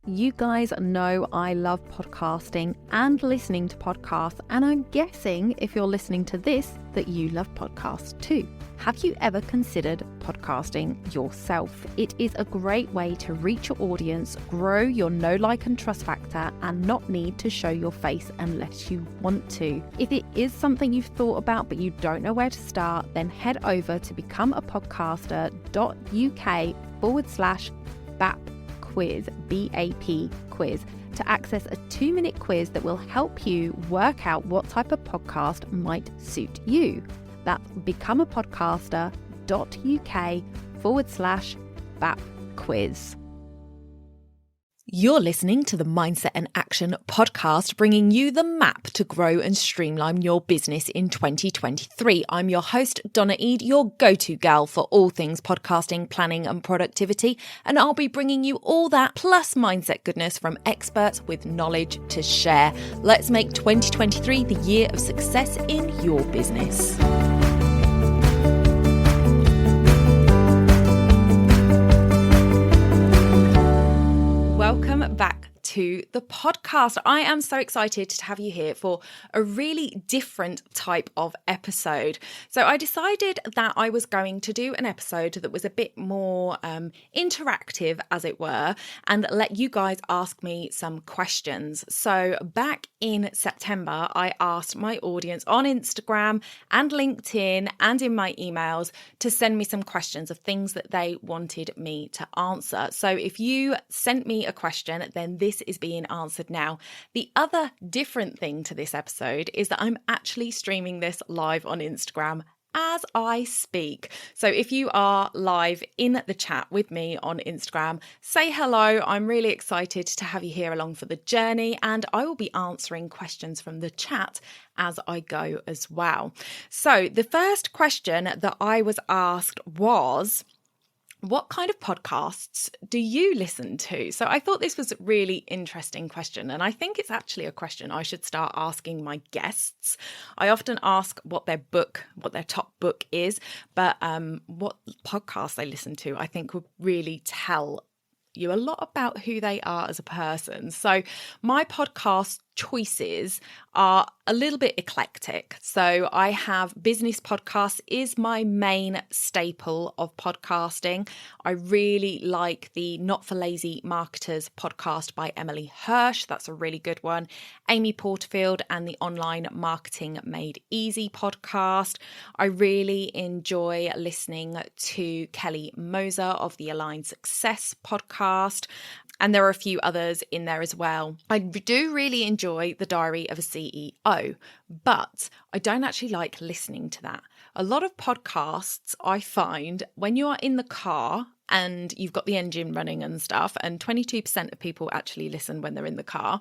You guys know I love podcasting and listening to podcasts, and I'm guessing if you're listening to this that you love podcasts too. Have you ever considered podcasting yourself? It is a great way to reach your audience, grow your know, like and trust factor, and not need to show your face unless you want to. If it is something you've thought about but you don't know where to start, then head over to becomeapodcaster.uk/BAP quiz, BAP quiz, to access a 2-minute quiz that will help you work out what type of podcast might suit you. That's becomeapodcaster.uk/BAP quiz. You're listening to the Mindset and Action podcast, bringing you the map to grow and streamline your business in 2023. I'm your host, Donna Eade, your go-to gal for all things podcasting, planning and productivity. And I'll be bringing you all that plus mindset goodness from experts with knowledge to share. Let's make 2023 the year of success in your business. Welcome back to the podcast. I am so excited to have you here for a really different type of episode. So I decided that I was going to do an episode that was a bit more interactive, as it were, and let you guys ask me some questions. So back in September, I asked my audience on Instagram and LinkedIn and in my emails to send me some questions of things that they wanted me to answer. So if you sent me a question, then this is being answered now. The other different thing to this episode is that I'm actually streaming this live on Instagram as I speak. So if you are live in the chat with me on Instagram, say hello. I'm really excited to have you here along for the journey, and I will be answering questions from the chat as I go as well. So the first question that I was asked was, what kind of podcasts do you listen to? So I thought this was a really interesting question, and I think it's actually a question I should start asking my guests. I often ask what their top book is, but what podcasts they listen to, I think would really tell you a lot about who they are as a person. So my podcast choices are a little bit eclectic. So I have business podcasts is my main staple of podcasting. I really like the Not for Lazy Marketers podcast by Emily Hirsch. That's a really good one. Amy Porterfield and the Online Marketing Made Easy podcast. I really enjoy listening to Kelly Moser of the Aligned Success podcast. And there are a few others in there as well. I do really enjoy The Diary of a CEO, but I don't actually like listening to that. A lot of podcasts I find when you are in the car and you've got the engine running and stuff, and 22% of people actually listen when they're in the car.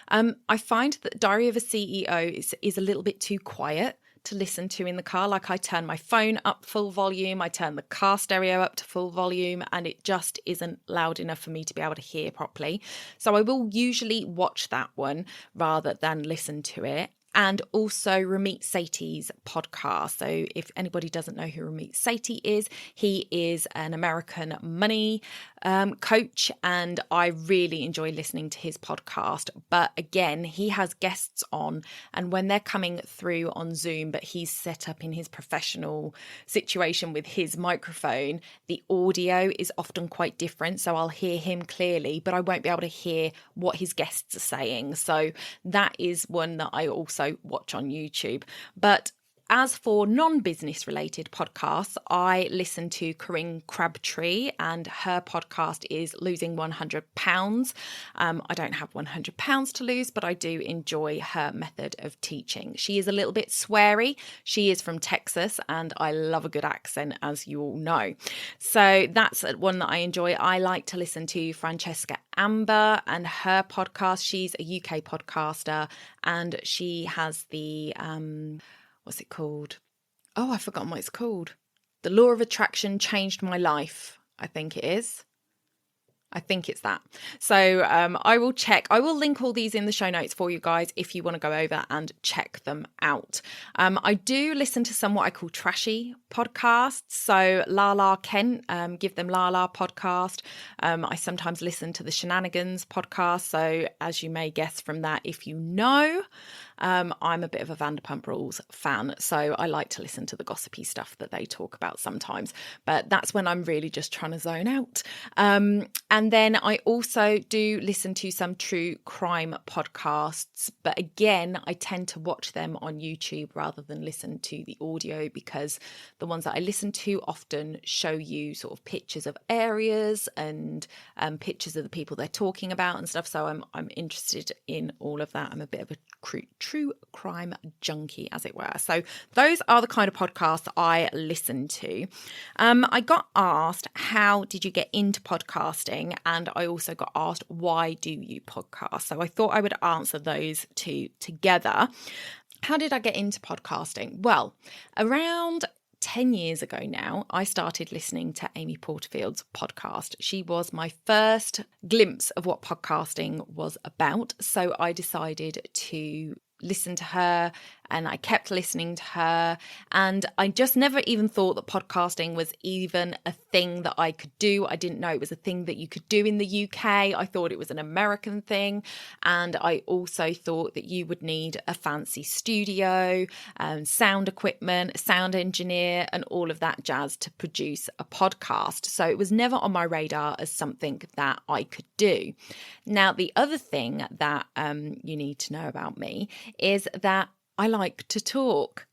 I find that Diary of a CEO is a little bit too quiet to listen to in the car. Like, I turn my phone up full volume, I turn the car stereo up to full volume, and it just isn't loud enough for me to be able to hear properly. So I will usually watch that one rather than listen to it. And also Ramit Sethi's podcast. So if anybody doesn't know who Ramit Sethi is, he is an American money coach, and I really enjoy listening to his podcast. But again, he has guests on, and when they're coming through on Zoom, but he's set up in his professional situation with his microphone, the audio is often quite different. So I'll hear him clearly, but I won't be able to hear what his guests are saying. So that is one that I also watch on YouTube. But as for non-business related podcasts, I listen to Corinne Crabtree, and her podcast is Losing 100 Pounds. I don't have 100 pounds to lose, but I do enjoy her method of teaching. She is a little bit sweary. She is from Texas, and I love a good accent, as you all know. So that's one that I enjoy. I like to listen to Francesca Amber and her podcast. She's a UK podcaster, and she has the what's it called? Oh, I've forgotten what it's called. The Law of Attraction Changed My Life, I think it is. I think it's that. So I will check. I will link all these in the show notes for you guys if you want to go over and check them out. I do listen to some what I call trashy podcasts. So Lala Kent, give them Lala podcast. I sometimes listen to the Shenanigans podcast. So as you may guess from that, if you know, I'm a bit of a Vanderpump Rules fan. So I like to listen to the gossipy stuff that they talk about sometimes. But that's when I'm really just trying to zone out. And then I also do listen to some true crime podcasts. But again, I tend to watch them on YouTube rather than listen to the audio, because the ones that I listen to often show you sort of pictures of areas and pictures of the people they're talking about and stuff. So I'm interested in all of that. I'm a bit of a true crime junkie, as it were. So those are the kind of podcasts I listen to. I got asked, how did you get into podcasting? And I also got asked, why do you podcast? So I thought I would answer those two together. How did I get into podcasting? Well, around 10 years ago now, I started listening to Amy Porterfield's podcast. She was my first glimpse of what podcasting was about. So I decided to listen to her, and I kept listening to her, and I just never even thought that podcasting was even a thing that I could do. I didn't know it was a thing that you could do in the UK. I thought it was an American thing, and I also thought that you would need a fancy studio, sound equipment, a sound engineer, and all of that jazz to produce a podcast. So it was never on my radar as something that I could do. Now, the other thing that you need to know about me is that I like to talk.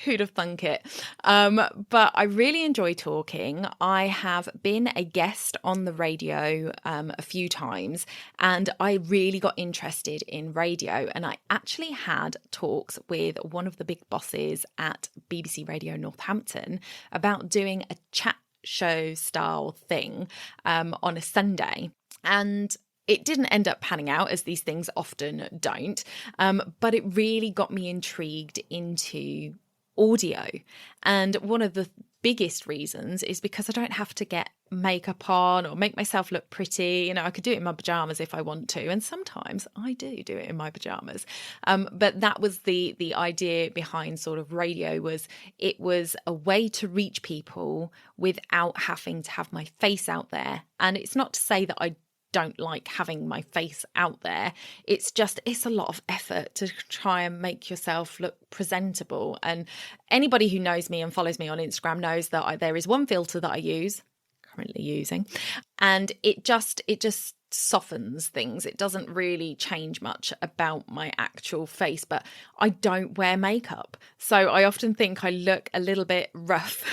Who'd have thunk it? But I really enjoy talking. I have been a guest on the radio a few times, and I really got interested in radio. And I actually had talks with one of the big bosses at BBC Radio Northampton about doing a chat show style thing on a Sunday. And it didn't end up panning out, as these things often don't, but it really got me intrigued into audio. And one of the biggest reasons is because I don't have to get makeup on or make myself look pretty. You know, I could do it in my pajamas if I want to, and sometimes I do it in my pajamas. But that was the idea behind sort of radio. Was it was a way to reach people without having to have my face out there. And it's not to say that I don't like having my face out there. It's a lot of effort to try and make yourself look presentable. And anybody who knows me and follows me on Instagram knows that there is one filter that I currently using, and it just softens things. It doesn't really change much about my actual face, but I don't wear makeup. So I often think I look a little bit rough.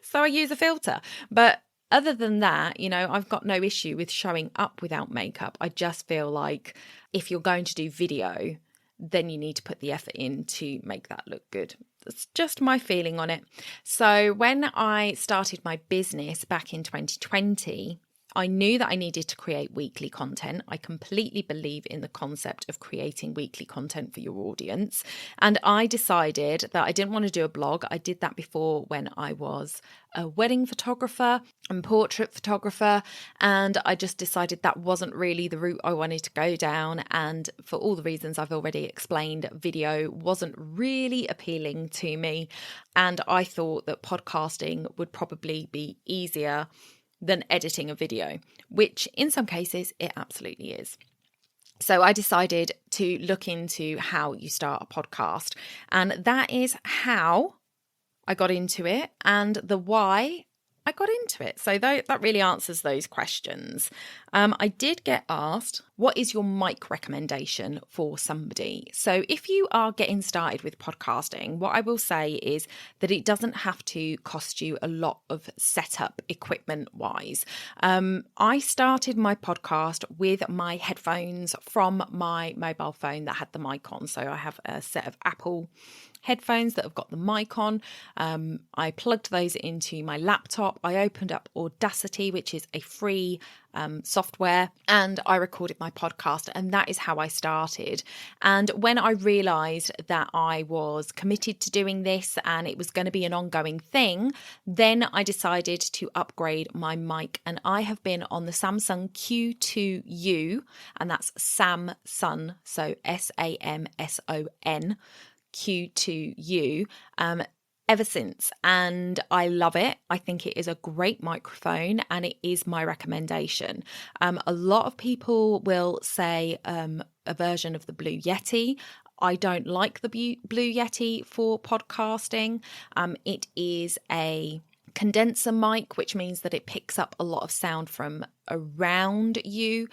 So I use a filter. But other than that, you know, I've got no issue with showing up without makeup. I just feel like if you're going to do video, then you need to put the effort in to make that look good. That's just my feeling on it. So when I started my business back in 2020, I knew that I needed to create weekly content. I completely believe in the concept of creating weekly content for your audience. And I decided that I didn't want to do a blog. I did that before when I was a wedding photographer and portrait photographer. And I just decided that wasn't really the route I wanted to go down. And for all the reasons I've already explained, video wasn't really appealing to me. And I thought that podcasting would probably be easier than editing a video, which in some cases it absolutely is. So I decided to look into how you start a podcast, and that is how I got into it, and the why I got into it. So that really answers those questions. I did get asked, what is your mic recommendation for somebody? So if you are getting started with podcasting, what I will say is that it doesn't have to cost you a lot of setup equipment wise. I started my podcast with my headphones from my mobile phone that had the mic on. So I have a set of Apple headphones that have got the mic on. I plugged those into my laptop. I opened up Audacity, which is a free software, and I recorded my podcast, and that is how I started. And when I realized that I was committed to doing this and it was going to be an ongoing thing, then I decided to upgrade my mic, and I have been on the Samsung Q2U, and that's Samson, so Samson Q2U, ever since, and I love it. I think it is a great microphone, and it is my recommendation. A lot of people will say a version of the Blue Yeti. I don't like the Blue Yeti for podcasting. It is a condenser mic, which means that it picks up a lot of sound from around you,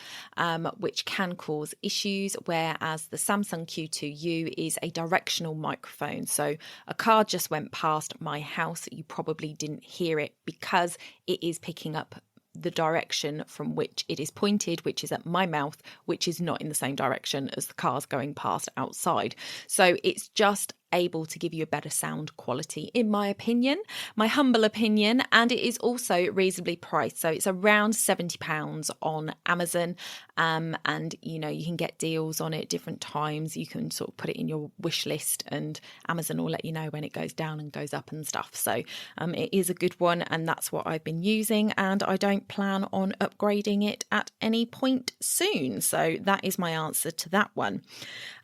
which can cause issues, whereas the Samsung Q2U is a directional microphone. So a car just went past my house. You probably didn't hear it because it is picking up the direction from which it is pointed, which is at my mouth, which is not in the same direction as the cars going past outside. So it's just able to give you a better sound quality, in my opinion, my humble opinion, and it is also reasonably priced. So it's around £70 on Amazon, and you can get deals on it different times. You can sort of put it in your wish list, and Amazon will let you know when it goes down and goes up and stuff. So it is a good one, and that's what I've been using, and I don't plan on upgrading it at any point soon. So that is my answer to that one.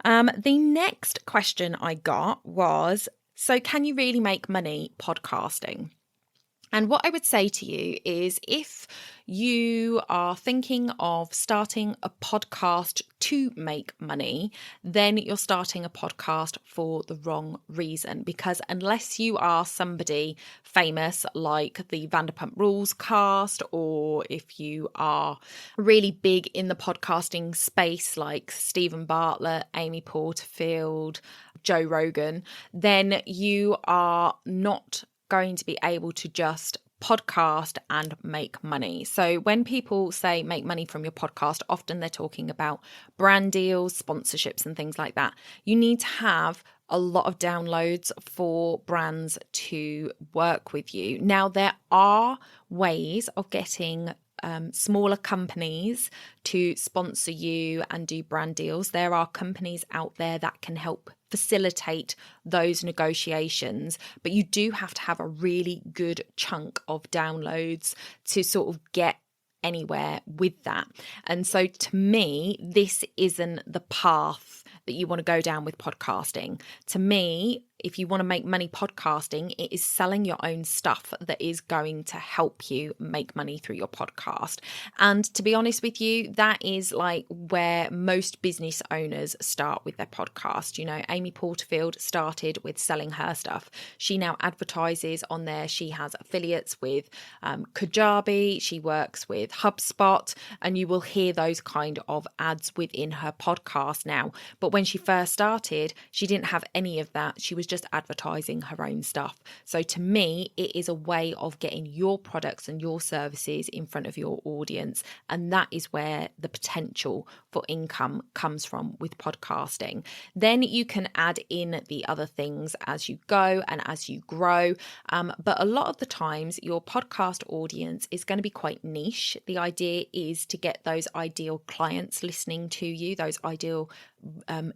The next question I got was, so can you really make money podcasting? And what I would say to you is, if you are thinking of starting a podcast to make money, then you're starting a podcast for the wrong reason. Because unless you are somebody famous like the Vanderpump Rules cast, or if you are really big in the podcasting space like Stephen Bartlett, Amy Porterfield, Joe Rogan, then you are not going to be able to just podcast and make money. So when people say make money from your podcast, often they're talking about brand deals, sponsorships, and things like that. You need to have a lot of downloads for brands to work with you. Now, there are ways of getting smaller companies to sponsor you and do brand deals. There are companies out there that can help facilitate those negotiations, but you do have to have a really good chunk of downloads to sort of get anywhere with that. And so to me, this isn't the path that you want to go down with podcasting. To me, if you want to make money podcasting, it is selling your own stuff that is going to help you make money through your podcast. And to be honest with you, that is like where most business owners start with their podcast. Amy Porterfield started with selling her stuff. She now advertises on there. She has affiliates with Kajabi. She works with HubSpot, and you will hear those kind of ads within her podcast now. But when she first started, she didn't have any of that. She was just advertising her own stuff. So to me, it is a way of getting your products and your services in front of your audience. And that is where the potential for income comes from with podcasting. Then you can add in the other things as you go and as you grow. But a lot of the times your podcast audience is going to be quite niche. The idea is to get those ideal clients listening to you, those ideal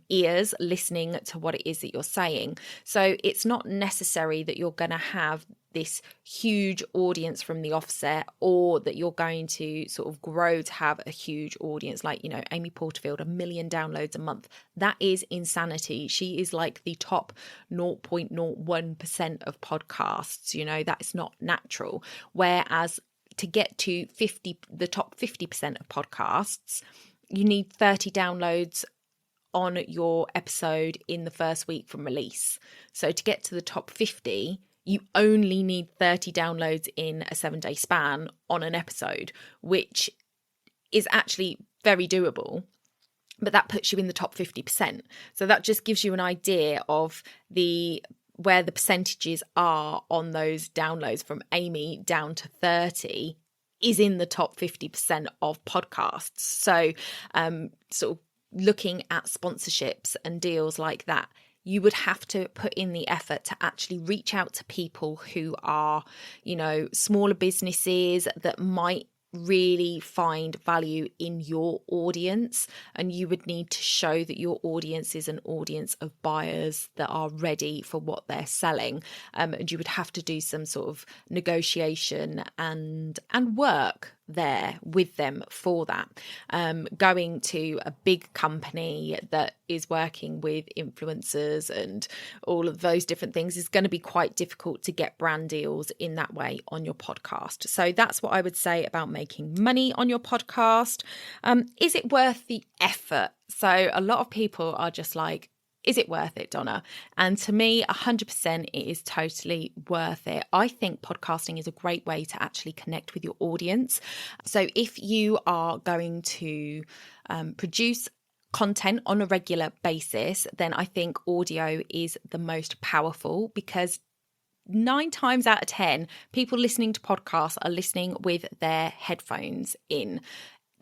ears listening to what it is that you're saying. So it's not necessary that you're going to have this huge audience from the offset, or that you're going to sort of grow to have a huge audience like, Amy Porterfield, 1 million downloads a month. That is insanity. She is like the top 0.01% of podcasts. That is not natural. Whereas to get to the top 50% of podcasts, you need 30 downloads on your episode in the first week from release. So to get to the top 50, you only need 30 downloads in a 7-day span on an episode, which is actually very doable. But that puts you in the top 50%. So that just gives you an idea of where the percentages are on those downloads from Amy down to 30 is in the top 50% of podcasts. So sort of looking at sponsorships and deals like that, you would have to put in the effort to actually reach out to people who are, smaller businesses that might really find value in your audience, and you would need to show that your audience is an audience of buyers that are ready for what they're selling, and you would have to do some sort of negotiation and work there with them for that. Going to a big company that is working with influencers and all of those different things is going to be quite difficult to get brand deals in that way on your podcast. So that's what I would say about making money on your podcast. Is it worth the effort? So a lot of people are just like, is it worth it, Donna? And to me, 100% it is totally worth it. I think podcasting is a great way to actually connect with your audience. So if you are going to produce content on a regular basis, then I think audio is the most powerful, because 9 times out of 10, people listening to podcasts are listening with their headphones in.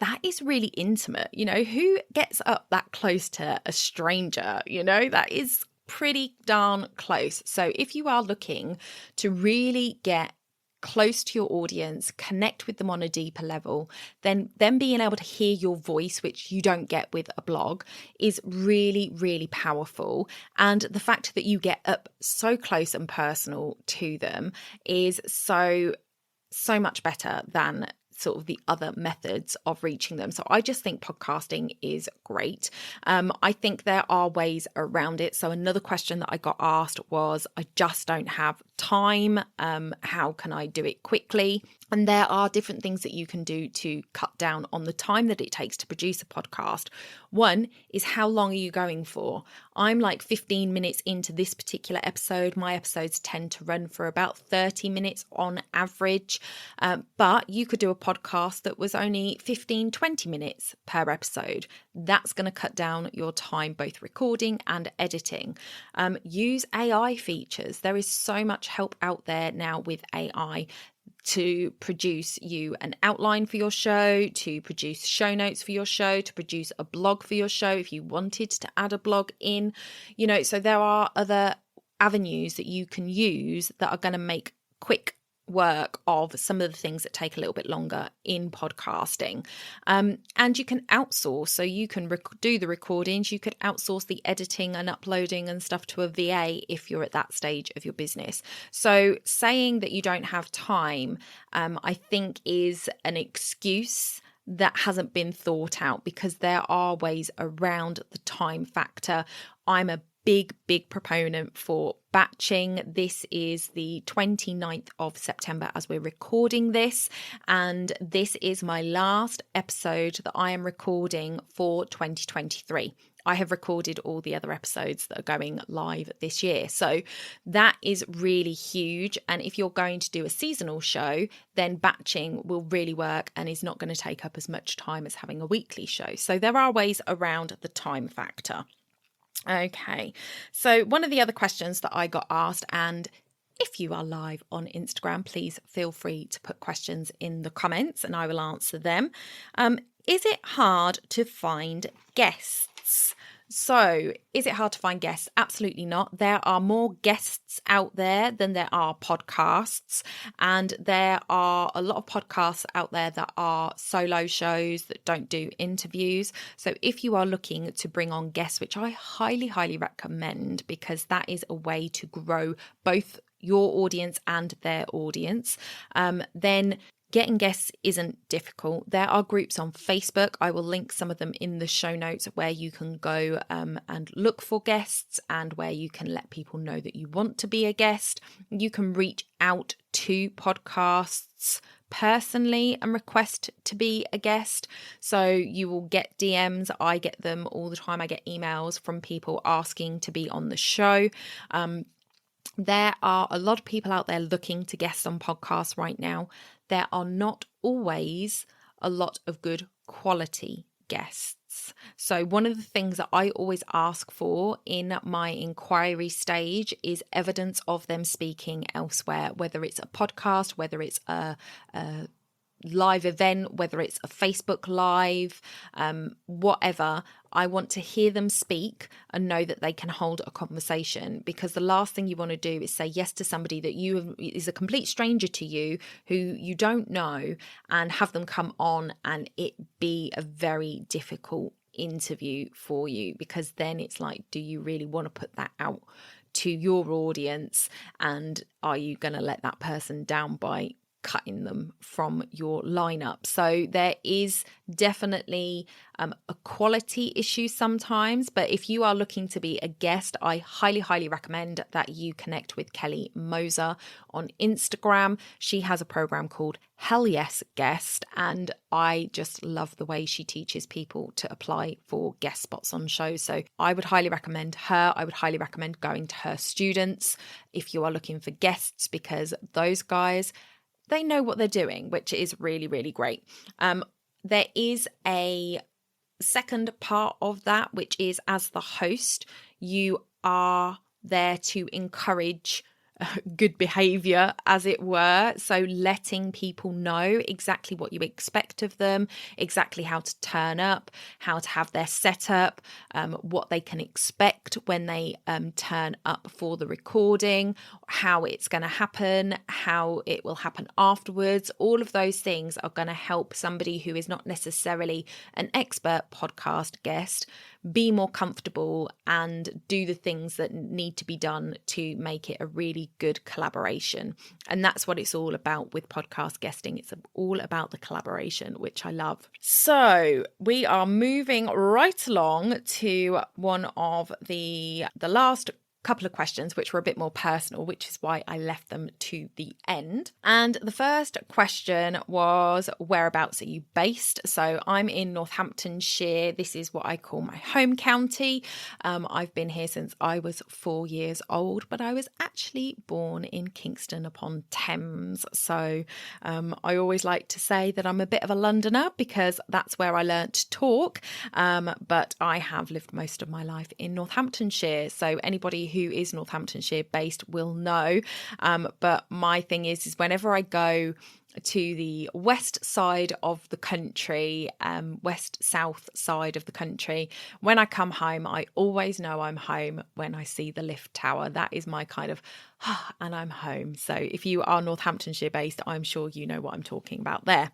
That is really intimate. Who gets up that close to a stranger? That is pretty darn close. So if you are looking to really get close to your audience, connect with them on a deeper level, then them being able to hear your voice, which you don't get with a blog, is really, really powerful. And the fact that you get up so close and personal to them is so much better than sort of the other methods of reaching them. So I just think podcasting is great. I think there are ways around it. So another question that I got asked was, I just don't have time. How can I do it quickly? And there are different things that you can do to cut down on the time that it takes to produce a podcast. One is, how long are you going for? I'm like 15 minutes into this particular episode. My episodes tend to run for about 30 minutes on average. But you could do a podcast that was only 15, 20 minutes per episode. That's going to cut down your time, both recording and editing. Use AI features. There is so much help out there now with AI to produce you an outline for your show, to produce show notes for your show, to produce a blog for your show if you wanted to add a blog in. So there are other avenues that you can use that are going to make quick work of some of the things that take a little bit longer in podcasting. And you can outsource. So you can do the recordings, you could outsource the editing and uploading and stuff to a VA if you're at that stage of your business. So saying that you don't have time, I think is an excuse that hasn't been thought out, because there are ways around the time factor. I'm a big proponent for batching. This is the 29th of September as we're recording this, and this is my last episode that I am recording for 2023. I have recorded all the other episodes that are going live this year. So that is really huge. And if you're going to do a seasonal show, then batching will really work and is not going to take up as much time as having a weekly show. So there are ways around the time factor. Okay, so one of the other questions that I got asked, and if you are live on Instagram, please feel free to put questions in the comments and I will answer them. Is it hard to find guests? So, is it hard to find guests? Absolutely not. There are more guests out there than there are podcasts. And there are a lot of podcasts out there that are solo shows that don't do interviews. So if you are looking to bring on guests, which I highly recommend, because that is a way to grow both your audience and their audience, then getting guests isn't difficult. There are groups on Facebook. I will link some of them in the show notes where you can go and look for guests, and where you can let people know that you want to be a guest. You can reach out to podcasts personally and request to be a guest. So you will get DMs. I get them all the time. I get emails from people asking to be on the show. There are a lot of people out there looking to guest on podcasts right now. There are not always a lot of good quality guests. So one of the things that I always ask for in my inquiry stage is evidence of them speaking elsewhere, whether it's a podcast, whether it's a live event, whether it's a Facebook Live, whatever. I want to hear them speak and know that they can hold a conversation, because the last thing you want to do is say yes to somebody that is a complete stranger to you, who you don't know, and have them come on and it be a very difficult interview for you, because then it's like, do you really want to put that out to your audience, and are you going to let that person down by cutting them from your lineup? So there is definitely a quality issue sometimes, but if you are looking to be a guest, I highly recommend that you connect with Kelly Moser on Instagram. She has a program called Hell Yes Guest, and I just love the way she teaches people to apply for guest spots on shows. So I would highly recommend her. I would highly recommend going to her students if you are looking for guests, because those guys, they know what they're doing, which is really great. There is a second part of that, which is, as the host, you are there to encourage good behavior, as it were. So letting people know exactly what you expect of them, exactly how to turn up, how to have their setup, what they can expect when they turn up for the recording, how it's going to happen, how it will happen afterwards. All of those things are going to help somebody who is not necessarily an expert podcast guest be more comfortable and do the things that need to be done to make it a really good collaboration. And that's what it's all about with podcast guesting. It's all about the collaboration, which I love. So we are moving right along to one of the last couple of questions, which were a bit more personal, which is why I left them to the end. And the first question was, whereabouts are you based? So I'm in Northamptonshire. This is what I call my home county. I've been here since I was 4 years old, but I was actually born in Kingston upon Thames. So I always like to say that I'm a bit of a Londoner, because that's where I learnt to talk. But I have lived most of my life in Northamptonshire. So anybody who is Northamptonshire based will know. But my thing is whenever I go to the west side of the country, west south side of the country, when I come home, I always know I'm home when I see the lift tower. That is my kind of and I'm home. So if you are Northamptonshire based, I'm sure you know what I'm talking about there.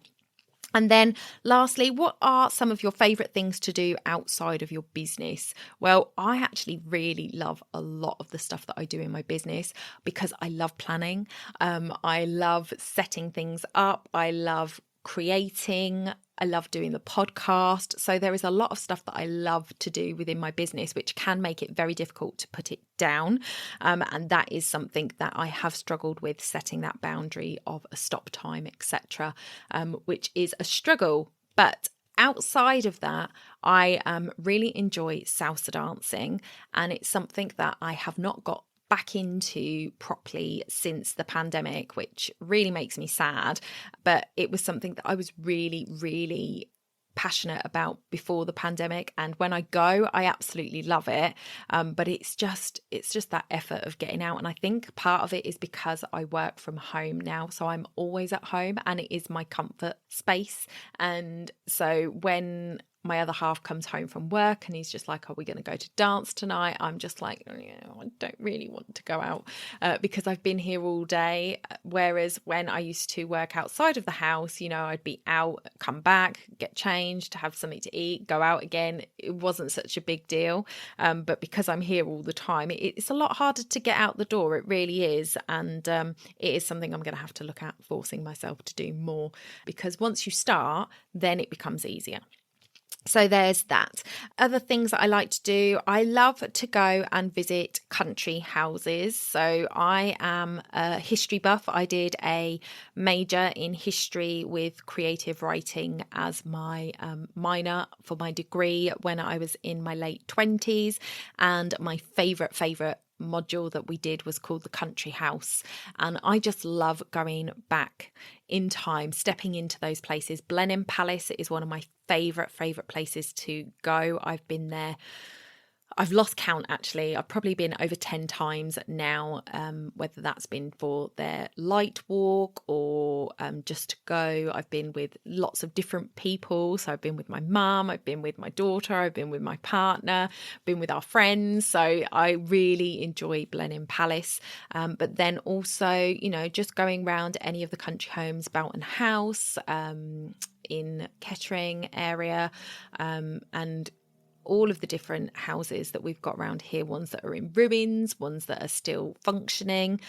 And then lastly, what are some of your favourite things to do outside of your business? Well, I actually really love a lot of the stuff that I do in my business, because I love planning. I love setting things up. I love creating. I love doing the podcast. So there is a lot of stuff that I love to do within my business, which can make it very difficult to put it down. And that is something that I have struggled with, setting that boundary of a stop time, etc., which is a struggle. But outside of that, I really enjoy salsa dancing, and it's something that I have not got back into properly since the pandemic, which really makes me sad. But it was something that I was really passionate about before the pandemic, and when I go, I absolutely love it. But it's just that effort of getting out, and I think part of it is because I work from home now, so I'm always at home and it is my comfort space. And so when my other half comes home from work and he's just like, are we going to go to dance tonight? I'm just like, I don't really want to go out because I've been here all day. Whereas when I used to work outside of the house, I'd be out, come back, get changed, have something to eat, go out again. It wasn't such a big deal. But because I'm here all the time, it's a lot harder to get out the door. It really is. And it is something I'm going to have to look at forcing myself to do more, because once you start, then it becomes easier. So there's that. Other things that I like to do, I love to go and visit country houses. So I am a history buff. I did a major in history with creative writing as my minor for my degree when I was in my late 20s. And my favourite module that we did was called the country house, and I just love going back in time, stepping into those places. Blenheim Palace is one of my favourite places to go. I've been there I've lost count actually. I've probably been over 10 times now, whether that's been for their light walk or just to go. I've been with lots of different people. So I've been with my mum, I've been with my daughter, I've been with my partner, been with our friends. So I really enjoy Blenheim Palace. But then also, just going around any of the country homes, Boughton House, in Kettering area, and all of the different houses that we've got around here, ones that are in ruins, ones that are still functioning.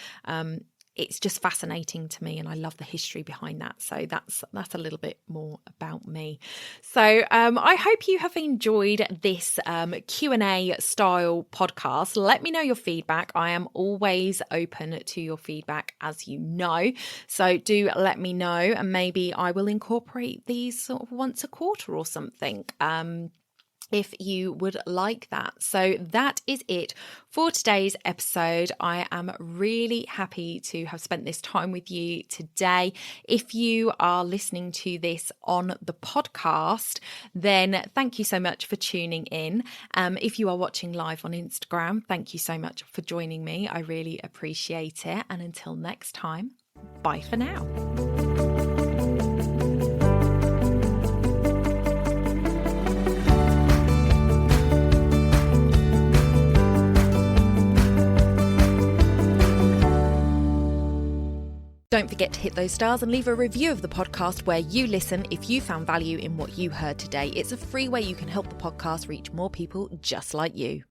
It's just fascinating to me, and I love the history behind that. So that's a little bit more about me. So I hope you have enjoyed this Q&A style podcast. Let me know your feedback. I am always open to your feedback, as you know. So do let me know, and maybe I will incorporate these sort of once a quarter or something. If you would like that. So that is it for today's episode. I am really happy to have spent this time with you today. If you are listening to this on the podcast, then thank you so much for tuning in. If you are watching live on Instagram, thank you so much for joining me. I really appreciate it. And until next time, bye for now. Don't forget to hit those stars and leave a review of the podcast where you listen if you found value in what you heard today. It's a free way you can help the podcast reach more people just like you.